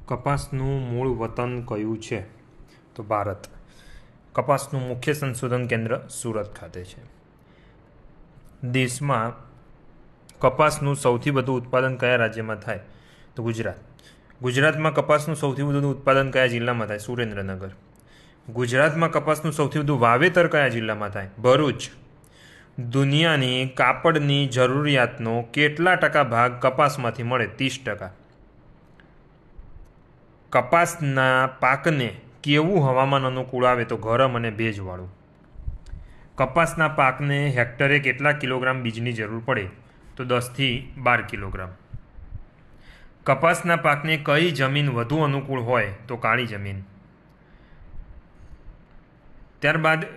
કપાસનું મૂળ વતન કયું છે? તો ભારત. કપાસનું મુખ્ય સંશોધન કેન્દ્ર સુરત ખાતે છે. દેશમાં કપાસનું સૌથી વધુ ઉત્પાદન કયા રાજ્યમાં થાય? તો ગુજરાત. ગુજરાતમાં કપાસનું સૌથી વધુ ઉત્પાદન કયા જિલ્લામાં થાય? સુરેન્દ્રનગર. ગુજરાતમાં કપાસનું સૌથી વધુ વાવેતર કયા જિલ્લામાં થાય? ભરૂચ. દુનિયાની કાપડની જરૂરિયાતનો કેટલા ટકા ભાગ કપાસમાંથી મળે? 30%. કપાસના પાકને કેવું હવામાન અનુકૂળ આવે? તો ગરમ અને ભેજવાળું. કપાસના પાકને હેક્ટરે કેટલા કિલોગ્રામ બીજની જરૂર પડે? તો 10 થી 12 કિલોગ્રામ. કપાસના પાકને કઈ જમીન વધુ અનુકૂળ હોય? તો કાળી જમીન. ત્યારબાદ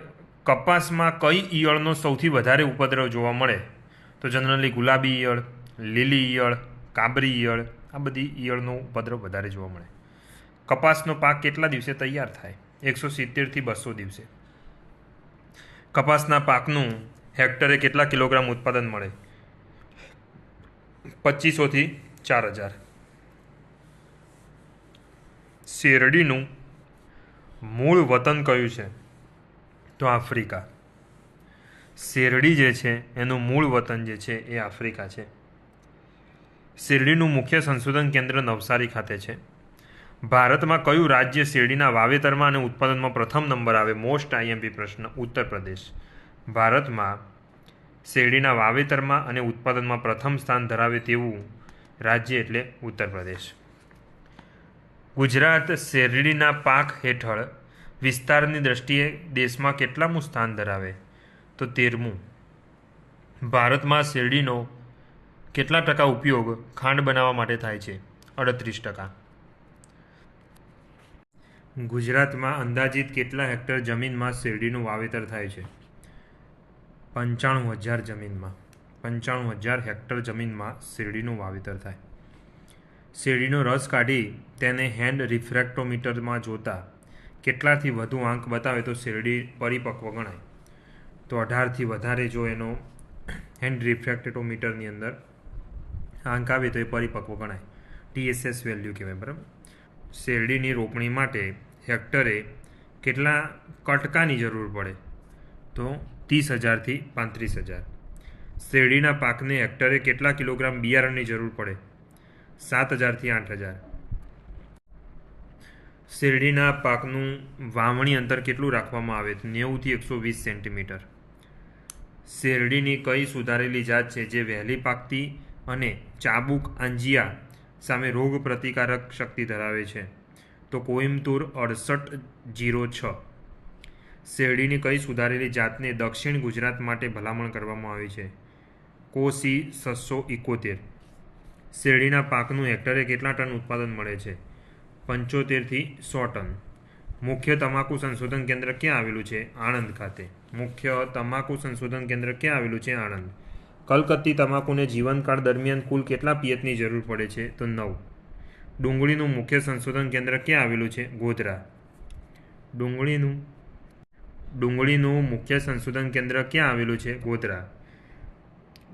કપાસમાં કઈ ઈયળનો સૌથી વધારે ઉપદ્રવ જોવા મળે? તો જનરલી ગુલાબી ઈયળ, લીલી ઈયળ, કાબરી ઈયળ, આ બધી ઈયળનો ઉપદ્રવ વધારે જોવા મળે. કપાસનો પાક કેટલા દિવસે તૈયાર થાય? 170 થી 200 દિવસે. કપાસના પાકનું હેક્ટરે કેટલા કિલોગ્રામ ઉત્પાદન મળે? 2500 થી 4000. શેરડીનું મૂળ વતન કયું છે? તો આફ્રિકા. શેરડી જે છે એનું મૂળ વતન જે છે એ આફ્રિકા છે. શેરડીનું મુખ્ય સંશોધન કેન્દ્ર નવસારી ખાતે છે. ભારતમાં કયું રાજ્ય શેરડીના વાવેતરમાં અને ઉત્પાદનમાં પ્રથમ નંબર આવે? મોસ્ટ આઈએમપી પ્રશ્ન. ઉત્તર પ્રદેશ. ભારતમાં શેરડીના વાવેતરમાં અને ઉત્પાદનમાં પ્રથમ સ્થાન ધરાવે તેવું રાજ્ય એટલે ઉત્તર પ્રદેશ. ગુજરાત શેરડીના પાક હેઠળ વિસ્તારની દ્રષ્ટિએ દેશમાં કેટલામું સ્થાન ધરાવે? તો 13મું. ભારતમાં શેરડીનો કેટલા ટકા ઉપયોગ ખાંડ બનાવવા માટે થાય છે? 38%. ગુજરાતમાં અંદાજિત કેટલા હેક્ટર જમીનમાં શેરડીનું વાવેતર થાય છે? 95000 જમીનમાં. 95000 હેક્ટર જમીનમાં શેરડીનું વાવેતર થાય. શેરડીનો રસ કાઢી તેને હેન્ડ રિફ્રેક્ટોમીટરમાં જોતા કેટલાથી વધુ આંક બતાવે તો શેરડી પરિપક્વ ગણાય? તો 18 થી વધારે જો એનો હેન્ડ રિફ્રેક્ટોમીટરની અંદર આંક આવે તો એ પરિપક્વ ગણાય. TSS વેલ્યુ કહેવાય. બરાબર. શેરડીની રોપણી માટે હેક્ટરે કેટલા કટકાની જરૂર પડે? તો 30000 થી 35000. શેરડીના પાકને હેક્ટરે કેટલા કિલોગ્રામ બિયારણની જરૂર પડે? 7000 થી 8000. શેરડીના પાકનું વાવણી અંતર કેટલું રાખવામાં આવે? 90 થી 120 સેન્ટીમીટર. શેરડીની કઈ સુધારેલી જાત છે જે વહેલી પાકતી અને ચાબુક આંજિયા સામે રોગ પ્રતિકારક શક્તિ ધરાવે છે? તો કોઈમ્બતુર 6806. શેરડીની કઈ સુધારેલી જાતને દક્ષિણ ગુજરાત માટે ભલામણ કરવામાં આવી છે? કોસી 671. શેરડીના પાકનું હેક્ટરે કેટલા ટન ઉત્પાદન મળે છે? 75 થી 100 ટન. મુખ્ય તમાકુ સંશોધન કેન્દ્ર ક્યાં આવેલું છે? આણંદ ખાતે. મુખ્ય તમાકુ સંશોધન કેન્દ્ર ક્યાં આવેલું છે? આણંદ. કલકત્તી તમાકુને જીવનકાળ દરમિયાન કુલ કેટલા પિયતની જરૂર પડે છે? તો 9. ડુંગળીનું મુખ્ય સંશોધન કેન્દ્ર ક્યાં આવેલું છે? ગોધરા. ડુંગળીનું મુખ્ય સંશોધન કેન્દ્ર ક્યાં આવેલું છે? ગોધરા.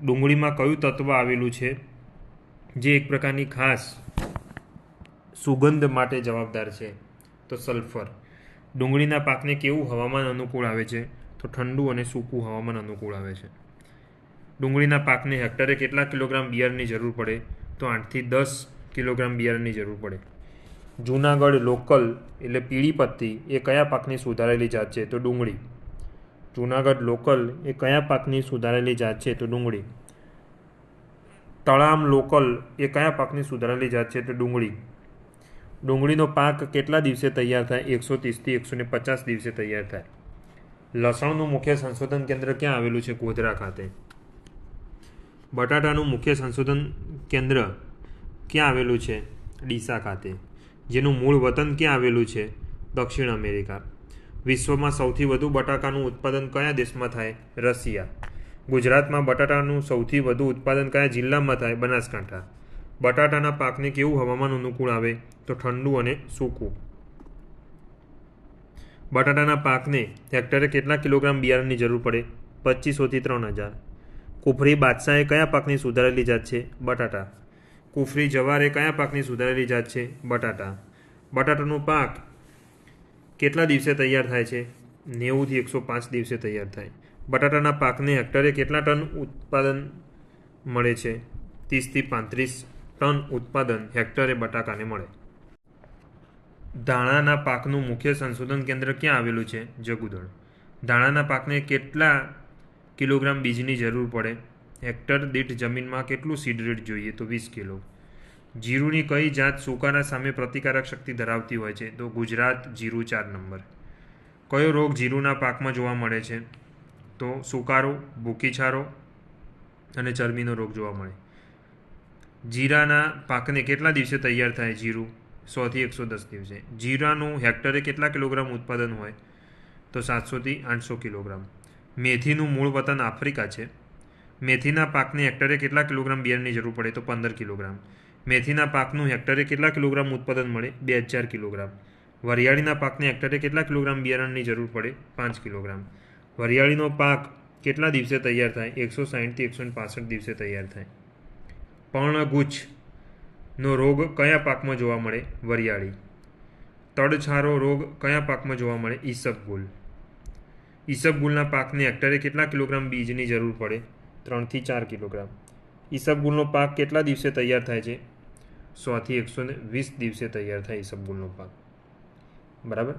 ડુંગળીમાં કયું તત્વ આવેલું છે જે એક પ્રકારની ખાસ સુગંધ માટે જવાબદાર છે? તો સલ્ફર. ડુંગળીના પાકને કેવું હવામાન અનુકૂળ આવે છે? તો ઠંડુ અને સૂકું હવામાન અનુકૂળ આવે છે. ડુંગળીના પાકને હેક્ટરે કેટલા કિલોગ્રામ બિયારણની જરૂર પડે? તો 8 થી 10 કિલોગ્રામ બિયારણની જરૂર પડે. જૂનાગઢ લોકલ એટલે પીળી પત્તી એ કયા પાકની સુધારેલી જાત છે? તો ડુંગળી. જૂનાગઢ લોકલ એ કયા પાકની સુધારેલી જાત છે? તો ડુંગળી. તળામ લોકલ એ કયા પાકની સુધારેલી જાત છે? તો ડુંગળી. ડુંગળીનો પાક કેટલા દિવસે તૈયાર થાય? 130 થી 150 દિવસે તૈયાર થાય. લસણનું મુખ્ય સંશોધન કેન્દ્ર ક્યાં આવેલું છે? ગોધરા ખાતે. બટાટાનું મુખ્ય સંશોધન કેન્દ્ર ક્યાં આવેલું છે? ડીસા ખાતે. જેનું મૂળ વતન ક્યાં આવેલું છે? દક્ષિણ અમેરિકા. વિશ્વમાં સૌથી વધુ બટાકાનું ઉત્પાદન કયા દેશમાં થાય? રશિયા. ગુજરાતમાં બટાટાનું સૌથી વધુ ઉત્પાદન કયા જિલ્લામાં થાય? બનાસકાંઠા. બટાટાના પાકને કેવું હવામાન અનુકૂળ આવે? તો ઠંડુ અને સૂકું. બટાટાના પાકને હેક્ટરે કેટલા કિલોગ્રામ બિયારણની જરૂર પડે? 2500 થી 3000. કુફરી બાદશાહ એ કયા પાકની સુધારેલી જાત છે? બટાટા. કુફરી જવાર એ કયા પાકની સુધારેલી જાત છે? બટાટા. બટાટાનો પાક કેટલા દિવસે તૈયાર થાય છે? 90 થી 105 દિવસે તૈયાર થાય. બટાટાના પાકને હેક્ટરે કેટલા ટન ઉત્પાદન મળે છે? 30 થી 35 ટન ઉત્પાદન હેક્ટરે બટાકાને મળે. ધાણાના પાકનું મુખ્ય સંશોધન કેન્દ્ર ક્યાં આવેલું છે? જગુદણ. ધાણાના પાકને કેટલા કિલોગ્રામ બીજની જરૂર પડે? હેક્ટર દીઠ જમીનમાં કેટલું સીડ રેટ જોઈએ? તો 20 કિલો. જીરુની કઈ જાત સુકારા સામે પ્રતિકારક શક્તિ ધરાવતી હોય છે? તો ગુજરાત જીરું 4 નંબર. કયો રોગ જીરુના પાકમાં જોવા મળે છે? તો સુકારો, ભૂકીછારો અને ચરબીનો રોગ જોવા મળે. જીરાના પાકને કેટલા દિવસે તૈયાર થાય? જીરું 100 થી 110 દિવસે. જીરાનું હેક્ટરે કેટલા કિલોગ્રામ ઉત્પાદન હોય? તો 700 થી 800 કિલોગ્રામ. મેથીનું મૂળ વતન આફ્રિકા છે. મેથીના પાકને હેક્ટરે કેટલા કિલોગ્રામ બિયારણની જરૂર પડે? તો 15 કિલોગ્રામ. મેથીના પાકનું હેક્ટરે કેટલા કિલોગ્રામ ઉત્પાદન મળે? 2000 કિલોગ્રામ. વરિયાળીના પાકને હેક્ટરે કેટલા કિલોગ્રામ બિયારણની જરૂર પડે? 5 કિલોગ્રામ. વરિયાળીનો પાક કેટલા દિવસે તૈયાર થાય? 160 થી 165 દિવસે તૈયાર થાય. પર્ણગુચ્છનો રોગ કયા પાકમાં જોવા મળે? વરિયાળી. તડછારો રોગ કયા પાકમાં જોવા મળે? ઈસબગુલ. ઈસબગુલના પાકને હેક્ટરે કેટલા કિલોગ્રામ બીજની જરૂર પડે? 3 થી 4 કિલોગ્રામ. ઈસબગુલનો પાક કેટલા દિવસે તૈયાર થાય છે? 100 થી 120 દિવસે તૈયાર થાય ઈસબગુલનો પાક. બરાબર.